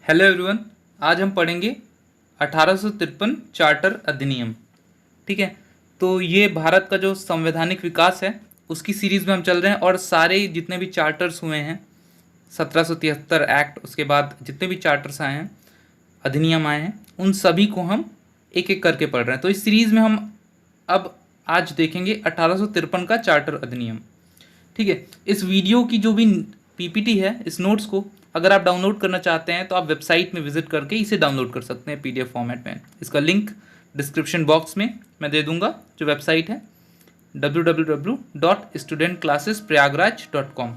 Hello everyone. आज हम पढ़ेंगे 1853 चार्टर अधिनियम। ठीक है, तो ये भारत का जो संवैधानिक विकास है उसकी सीरीज़ में हम चल रहे हैं और सारे जितने भी चार्टर्स हुए हैं 1773 एक्ट, उसके बाद जितने भी चार्टर्स आए हैं, अधिनियम आए हैं, उन सभी को हम एक एक करके पढ़ रहे हैं। तो इस सीरीज़ में हम अब आज देखेंगे 1853 का चार्टर अधिनियम। ठीक है, इस वीडियो की जो भी पीपीटी है, इस नोट्स को अगर आप डाउनलोड करना चाहते हैं तो आप वेबसाइट में विजिट करके इसे डाउनलोड कर सकते हैं पीडीएफ फॉर्मेट में। इसका लिंक डिस्क्रिप्शन बॉक्स में मैं दे दूंगा। जो वेबसाइट है www.studentclassesprayagraj.com,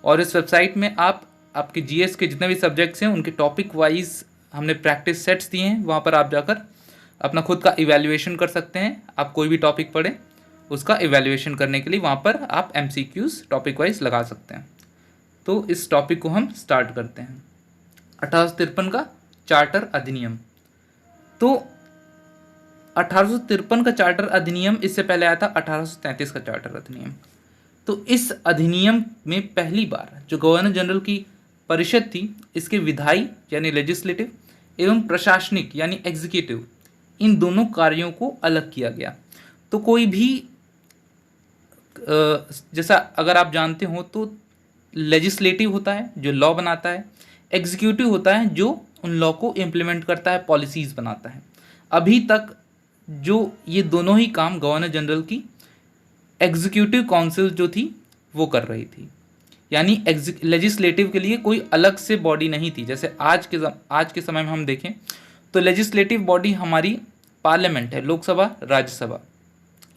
और इस वेबसाइट में आप आपके जीएस के जितने भी सब्जेक्ट्स हैं उनके टॉपिक वाइज हमने प्रैक्टिस सेट्स दिए हैं। वहाँ पर आप जाकर अपना खुद का इवैल्यूएशन कर सकते हैं। आप कोई भी टॉपिक पढ़ें उसका इवैल्यूएशन करने के लिए वहाँ पर आप एमसीक्यूज टॉपिक वाइज लगा सकते हैं। तो इस टॉपिक को हम स्टार्ट करते हैं। 1853 का चार्टर अधिनियम। तो 1853 का चार्टर अधिनियम, इससे पहले आया था 1833 का चार्टर अधिनियम। तो इस अधिनियम में पहली बार जो गवर्नर जनरल की परिषद थी, इसके विधायी यानी लेजिस्लेटिव एवं प्रशासनिक यानी एग्जीक्यूटिव, इन दोनों कार्यों को अलग किया गया। तो कोई भी जैसा अगर आप जानते हो तो लेजिस्लेटिव होता है जो लॉ बनाता है, एग्जीक्यूटिव होता है जो उन लॉ को इम्प्लीमेंट करता है, पॉलिसीज़ बनाता है। अभी तक जो ये दोनों ही काम गवर्नर जनरल की एग्जीक्यूटिव काउंसिल जो थी वो कर रही थी, यानी लेजिस्लेटिव के लिए कोई अलग से बॉडी नहीं थी। जैसे आज के समय में हम देखें तो लेजिस्लेटिव बॉडी हमारी पार्लियामेंट है, लोकसभा, राज्यसभा।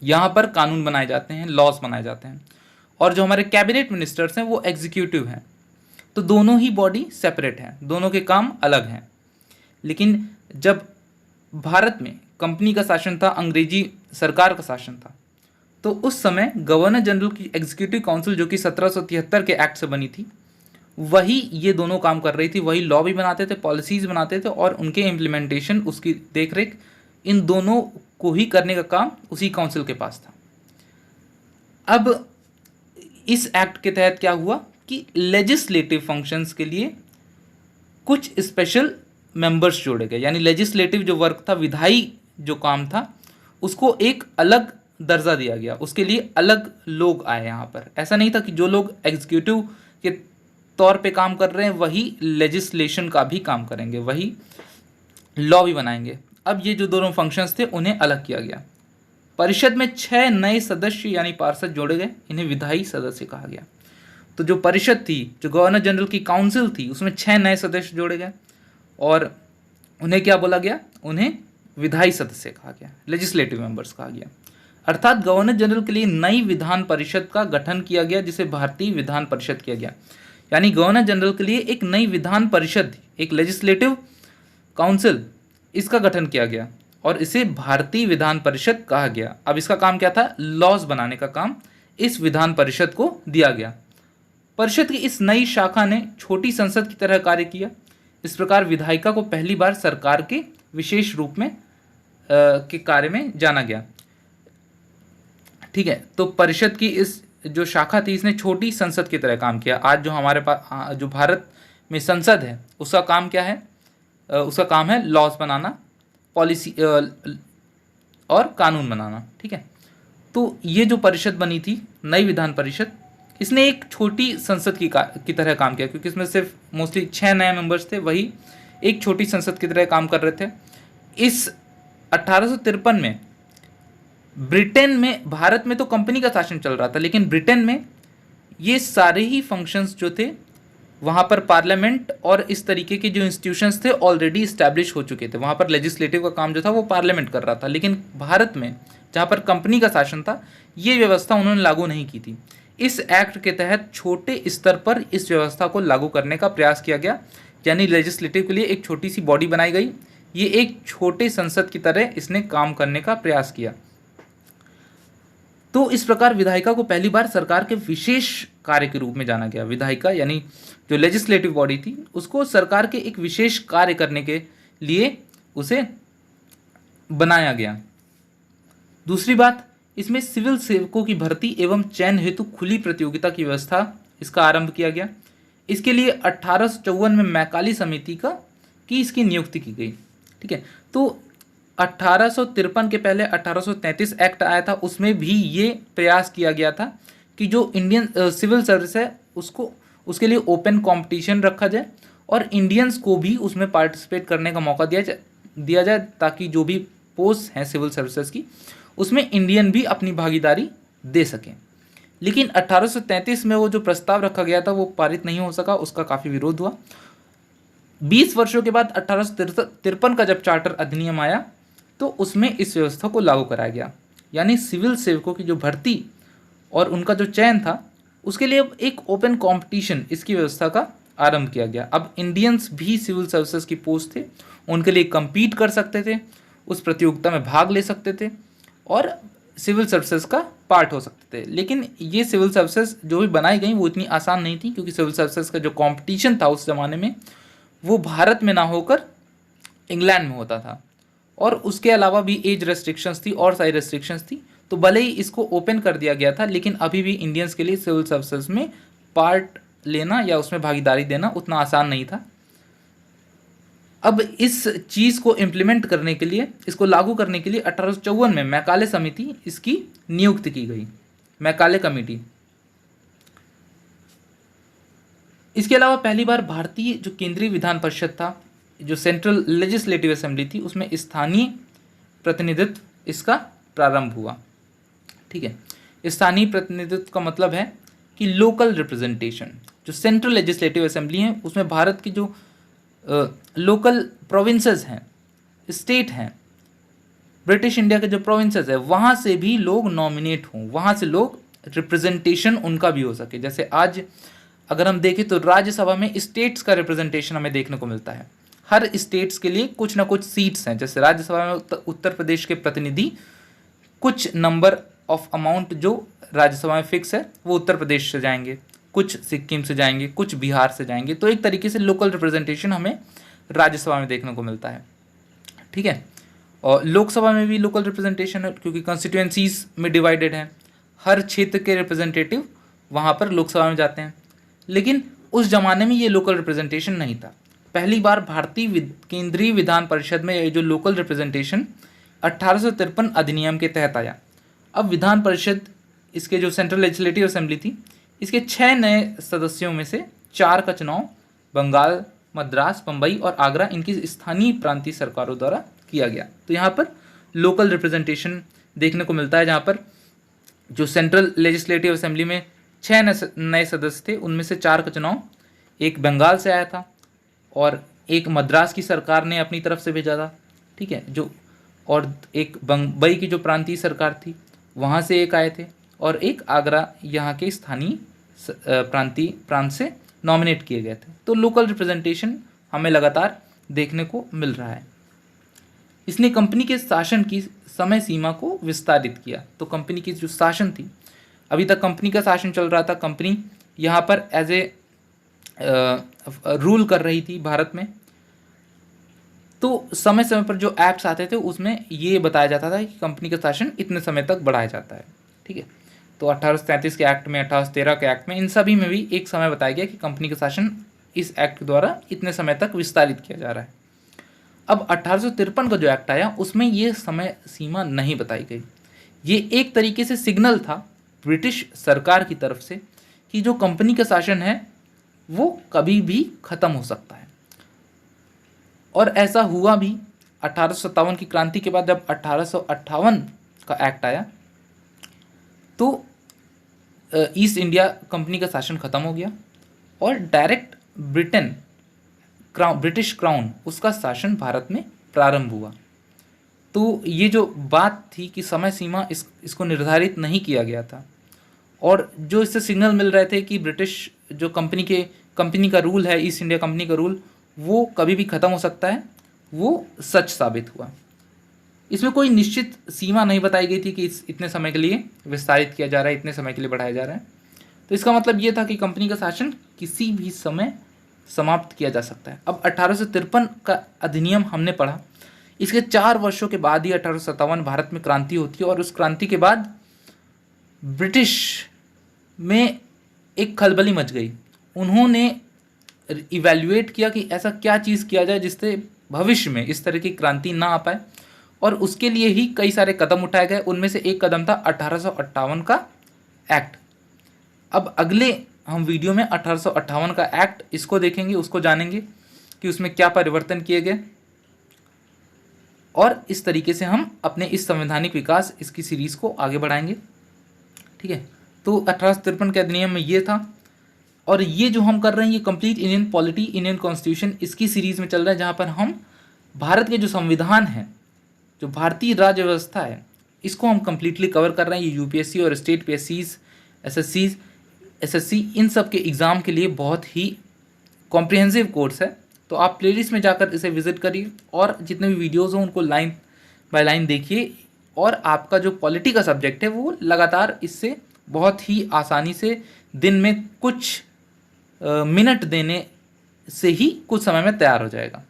यहाँ पर कानून बनाए जाते हैं, लॉज बनाए जाते हैं, और जो हमारे कैबिनेट मिनिस्टर्स हैं वो एग्जीक्यूटिव हैं। तो दोनों ही बॉडी सेपरेट हैं, दोनों के काम अलग हैं। लेकिन जब भारत में कंपनी का शासन था, अंग्रेजी सरकार का शासन था, तो उस समय गवर्नर जनरल की एग्जीक्यूटिव काउंसिल जो कि 1773 के एक्ट से बनी थी, वही ये दोनों काम कर रही थी। वही लॉ भी बनाते थे, पॉलिसीज़ बनाते थे, और उनके इम्प्लीमेंटेशन, उसकी देखरेख, इन दोनों को ही करने का काम उसी काउंसिल के पास था। अब इस एक्ट के तहत क्या हुआ कि लेजिस्लेटिव फंक्शंस के लिए कुछ स्पेशल मेंबर्स जोड़े गए, यानी लेजिस्लेटिव जो वर्क था, विधायी जो काम था, उसको एक अलग दर्जा दिया गया। उसके लिए अलग लोग आए यहाँ पर। ऐसा नहीं था कि जो लोग एग्जीक्यूटिव के तौर पे काम कर रहे हैं वही लेजिस्लेशन का भी काम करेंगे, वही लॉ भी बनाएंगे। अब ये जो दोनों फंक्शंस थे उन्हें अलग किया गया। परिषद में 6 नए सदस्य यानी पार्षद जोड़े गए, इन्हें विधायी सदस्य कहा गया। तो जो परिषद थी, जो गवर्नर जनरल की काउंसिल थी, उसमें 6 नए सदस्य जोड़े गए और उन्हें क्या बोला गया? उन्हें विधायी सदस्य कहा गया, लेजिस्लेटिव मेंबर्स कहा गया। अर्थात गवर्नर जनरल के लिए नई विधान परिषद का गठन किया गया, जिसे भारतीय विधान परिषद किया गया। यानी गवर्नर जनरल के लिए एक नई विधान परिषद, एक लेजिस्लेटिव काउंसिल, इसका गठन किया गया और इसे भारतीय विधान परिषद कहा गया। अब इसका काम क्या था? लॉज बनाने का काम इस विधान परिषद को दिया गया। परिषद की इस नई शाखा ने छोटी संसद की तरह कार्य किया। इस प्रकार विधायिका को पहली बार सरकार के विशेष रूप में के कार्य में जाना गया। ठीक है, तो परिषद की इस जो शाखा थी, इसने छोटी संसद की तरह काम किया। आज जो हमारे पास जो भारत में संसद है, उसका काम क्या है? उसका काम है लॉज बनाना, पॉलिसी और कानून बनाना। ठीक है, तो ये जो परिषद बनी थी, नई विधान परिषद, इसने एक छोटी संसद की तरह काम किया, क्योंकि इसमें सिर्फ मोस्टली 6 नए मेंबर्स थे, वही एक छोटी संसद की तरह काम कर रहे थे। इस 1853 में ब्रिटेन में, भारत में तो कंपनी का शासन चल रहा था, लेकिन ब्रिटेन में ये सारे ही फंक्शंस जो थे, वहाँ पर पार्लियामेंट और इस तरीके के जो इंस्टीट्यूशंस थे ऑलरेडी इस्टेब्लिश हो चुके थे। वहाँ पर लेजिस्लेटिव का काम जो था वो पार्लियामेंट कर रहा था, लेकिन भारत में जहाँ पर कंपनी का शासन था, ये व्यवस्था उन्होंने लागू नहीं की थी। इस एक्ट के तहत छोटे स्तर पर इस व्यवस्था को लागू करने का प्रयास किया गया, यानी लेजिस्लेटिव के लिए एक छोटी सी बॉडी बनाई गई। ये एक छोटे संसद की तरह इसने काम करने का प्रयास किया। तो इस प्रकार विधायिका को पहली बार सरकार के विशेष कार्य के रूप में जाना गया। विधायिका यानी जो लेजिस्लेटिव बॉडी थी, उसको सरकार के एक विशेष कार्य करने के लिए उसे बनाया गया। दूसरी बात, इसमें सिविल सेवकों की भर्ती एवं चयन हेतु खुली प्रतियोगिता की व्यवस्था, इसका आरंभ किया गया। इसके लिए 1854 में मैकाली समिति कि इसकी नियुक्ति की गई। ठीक है, तो 1853 के पहले 1833 एक्ट आया था, उसमें भी ये प्रयास किया गया था कि जो इंडियन सिविल सर्विस है उसको उसके लिए ओपन कंपटीशन रखा जाए और इंडियंस को भी उसमें पार्टिसिपेट करने का मौका दिया जाए ताकि जो भी पोस्ट हैं सिविल सर्विसेज की उसमें इंडियन भी अपनी भागीदारी दे सकें। लेकिन 1833 में वो जो प्रस्ताव रखा गया था वो पारित नहीं हो सका, उसका काफ़ी विरोध हुआ। 20 वर्षों के बाद 1853 का जब चार्टर अधिनियम आया तो उसमें इस व्यवस्था को लागू कराया गया, यानी सिविल सेवकों की जो भर्ती और उनका जो चयन था उसके लिए अब एक ओपन कंपटीशन इसकी व्यवस्था का आरंभ किया गया। अब इंडियंस भी सिविल सर्विसेज की पोस्ट थे, उनके लिए compete कर सकते थे, उस प्रतियोगिता में भाग ले सकते थे और सिविल सर्विसेज का पार्ट हो सकते थे। लेकिन ये सिविल सर्विसेज जो भी बनाई गई वो इतनी आसान नहीं थी, क्योंकि सिविल सर्विसेज का जो कंपटीशन था उस ज़माने में वो भारत में ना होकर इंग्लैंड में होता था और उसके अलावा भी एज रेस्ट्रिक्शंस थी और सारी रेस्ट्रिक्शंस थी। तो भले ही इसको ओपन कर दिया गया था लेकिन अभी भी इंडियंस के लिए सिविल सर्विसेज में पार्ट लेना या उसमें भागीदारी देना उतना आसान नहीं था। अब इस चीज़ को इम्प्लीमेंट करने के लिए, इसको लागू करने के लिए 1854 में मैकाले समिति इसकी नियुक्ति की गई, मैकाले कमेटी। इसके अलावा पहली बार भारतीय जो केंद्रीय विधान परिषद था, जो सेंट्रल लेजिस्लेटिव असेंबली थी, उसमें स्थानीय प्रतिनिधित्व इसका प्रारंभ हुआ। ठीक है, स्थानीय प्रतिनिधित्व का मतलब है कि लोकल रिप्रेजेंटेशन। जो सेंट्रल लेजिस्लेटिव असेंबली है उसमें भारत की जो लोकल प्रोविंसेस हैं, स्टेट हैं, ब्रिटिश इंडिया के जो प्रोविंसेस है वहाँ से भी लोग नॉमिनेट हों, वहाँ से लोग रिप्रेजेंटेशन उनका भी हो सके। जैसे आज अगर हम देखें तो राज्यसभा में स्टेट्स का रिप्रेजेंटेशन हमें देखने को मिलता है। हर स्टेट्स के लिए कुछ ना कुछ सीट्स हैं। जैसे राज्यसभा में उत्तर प्रदेश के प्रतिनिधि कुछ नंबर ऑफ अमाउंट जो राज्यसभा में फिक्स है वो उत्तर प्रदेश से जाएंगे, कुछ सिक्किम से जाएंगे, कुछ बिहार से जाएंगे। तो एक तरीके से लोकल रिप्रेजेंटेशन हमें राज्यसभा में देखने को मिलता है। ठीक है, और लोकसभा में भी लोकल रिप्रेजेंटेशन है क्योंकि कॉन्स्टिट्यूएंसीज में डिवाइडेड है, हर क्षेत्र के रिप्रेजेंटेटिव वहाँ पर लोकसभा में जाते हैं। लेकिन उस जमाने में ये लोकल रिप्रेजेंटेशन नहीं था। पहली बार भारतीय केंद्रीय विधान परिषद में ये जो लोकल रिप्रेजेंटेशन 1853 अधिनियम के तहत आया। अब विधान परिषद, इसके जो सेंट्रल लेजिस्लेटिव असेंबली थी, इसके 6 नए सदस्यों में से 4 का चुनाव बंगाल, मद्रास, बम्बई और आगरा इनकी स्थानीय प्रांतीय सरकारों द्वारा किया गया। तो यहाँ पर लोकल रिप्रेजेंटेशन देखने को मिलता है, जहाँ पर जो सेंट्रल लेजिस्लेटिव असेंबली में 6 नए सदस्य थे उनमें से 4 का चुनाव एक बंगाल से आया था और एक मद्रास की सरकार ने अपनी तरफ से भेजा था। ठीक है, जो और एक बम्बई की जो प्रांतीय सरकार थी वहाँ से एक आए थे और एक आगरा यहाँ के स्थानीय प्रांत से नॉमिनेट किए गए थे। तो लोकल रिप्रेजेंटेशन हमें लगातार देखने को मिल रहा है। इसने कंपनी के शासन की समय सीमा को विस्तारित किया। तो कंपनी की जो शासन थी, अभी तक कंपनी का शासन चल रहा था, कंपनी यहाँ पर एज ए रूल कर रही थी भारत में। तो समय समय पर जो ऐप्स आते थे उसमें ये बताया जाता था कि कंपनी का शासन इतने समय तक बढ़ाया जाता है। ठीक है, तो 1833 के एक्ट में, 1813 के एक्ट में, इन सभी में भी एक समय बताया गया कि कंपनी का शासन इस एक्ट द्वारा इतने समय तक विस्तारित किया जा रहा है। अब 1853 का जो एक्ट आया उसमें ये समय सीमा नहीं बताई गई। ये एक तरीके से सिग्नल था ब्रिटिश सरकार की तरफ से कि जो कंपनी का शासन है वो कभी भी ख़त्म हो सकता है। और ऐसा हुआ भी। 1857 की क्रांति के बाद जब 1858 का एक्ट आया तो ईस्ट इंडिया कंपनी का शासन ख़त्म हो गया और डायरेक्ट ब्रिटिश क्राउन उसका शासन भारत में प्रारंभ हुआ। तो ये जो बात थी कि समय सीमा इसको निर्धारित नहीं किया गया था और जो इससे सिग्नल मिल रहे थे कि ब्रिटिश जो कंपनी का रूल है, ईस्ट इंडिया कंपनी का रूल, वो कभी भी ख़त्म हो सकता है, वो सच साबित हुआ। इसमें कोई निश्चित सीमा नहीं बताई गई थी कि इतने समय के लिए विस्तारित किया जा रहा है, इतने समय के लिए बढ़ाया जा रहा है। तो इसका मतलब ये था कि कंपनी का शासन किसी भी समय समाप्त किया जा सकता है। अब 1853 का अधिनियम हमने पढ़ा, इसके 4 वर्षों के बाद ही 1857 भारत में क्रांति होती है और उस क्रांति के बाद ब्रिटिश में एक खलबली मच गई। उन्होंने इवैल्यूएट किया कि ऐसा क्या चीज़ किया जाए जिससे भविष्य में इस तरह की क्रांति ना आ पाए, और उसके लिए ही कई सारे कदम उठाए गए। उनमें से एक कदम था 1858 का एक्ट। अब अगले हम वीडियो में 1858 का एक्ट इसको देखेंगे, उसको जानेंगे कि उसमें क्या परिवर्तन किए गए, और इस तरीके से हम अपने इस संवैधानिक विकास इसकी सीरीज़ को आगे बढ़ाएंगे। ठीक है, तो 1853 के अधिनियम में ये था, और ये जो हम कर रहे हैं ये complete Indian polity, Indian constitution इसकी सीरीज़ में चल रहा है, जहाँ पर हम भारत के जो संविधान है, जो भारतीय राज्य व्यवस्था है, इसको हम कंप्लीटली कवर कर रहे हैं। ये यूपीएससी और स्टेट पीएससीज, एसएससी इन सब के एग्ज़ाम के लिए बहुत ही कॉम्प्रिहेंसिव कोर्स है। तो आप प्लेलिस्ट में जाकर इसे विजिट करिए, और जितने भी वीडियोज़ हों उनको लाइन बाय लाइन देखिए, और आपका जो पॉलिटी का सब्जेक्ट है वो लगातार इससे बहुत ही आसानी से दिन में कुछ मिनट देने से ही कुछ समय में तैयार हो जाएगा।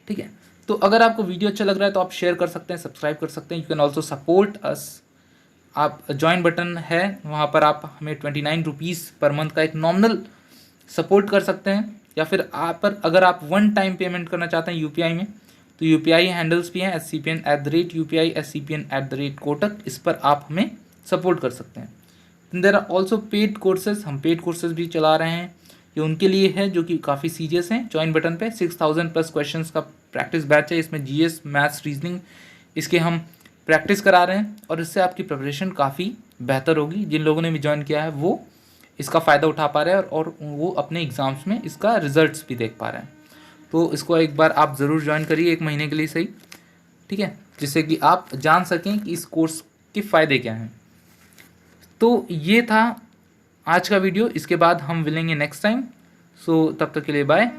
ठीक है, तो अगर आपको वीडियो अच्छा लग रहा है तो आप शेयर कर सकते हैं, सब्सक्राइब कर सकते हैं। You can also support us. आप ज्वाइन बटन है, वहाँ पर आप हमें 29 रुपीज़ पर मंथ का एक नॉमिनल सपोर्ट कर सकते हैं, या फिर आप पर अगर आप वन टाइम पेमेंट करना चाहते हैं यूपीआई में, तो यूपीआई हैंडल्स भी हैं SCPN@UPI, SCPN@Kotak, इस पर आप हमें सपोर्ट कर सकते हैं। There are also paid courses, हम पेड कोर्सेज भी चला रहे हैं, ये उनके लिए है जो कि काफ़ी सीरियस हैं। ज्वाइन बटन पे 6000 प्लस क्वेश्चंस का प्रैक्टिस बैच है, इसमें जीएस, मैथ्स, रीजनिंग इसके हम प्रैक्टिस करा रहे हैं, और इससे आपकी प्रिपरेशन काफ़ी बेहतर होगी। जिन लोगों ने भी ज्वाइन किया है वो इसका फ़ायदा उठा पा रहे हैं, और वो अपने एग्ज़ाम्स में इसका रिजल्ट्स भी देख पा रहे हैं। तो इसको एक बार आप ज़रूर ज्वाइन करिए, 1 महीने के लिए सही। ठीक है, जिससे कि आप जान सकें कि इस कोर्स के फ़ायदे क्या हैं। तो ये था आज का वीडियो, इसके बाद हम मिलेंगे नेक्स्ट टाइम। सो तब तक के लिए बाय।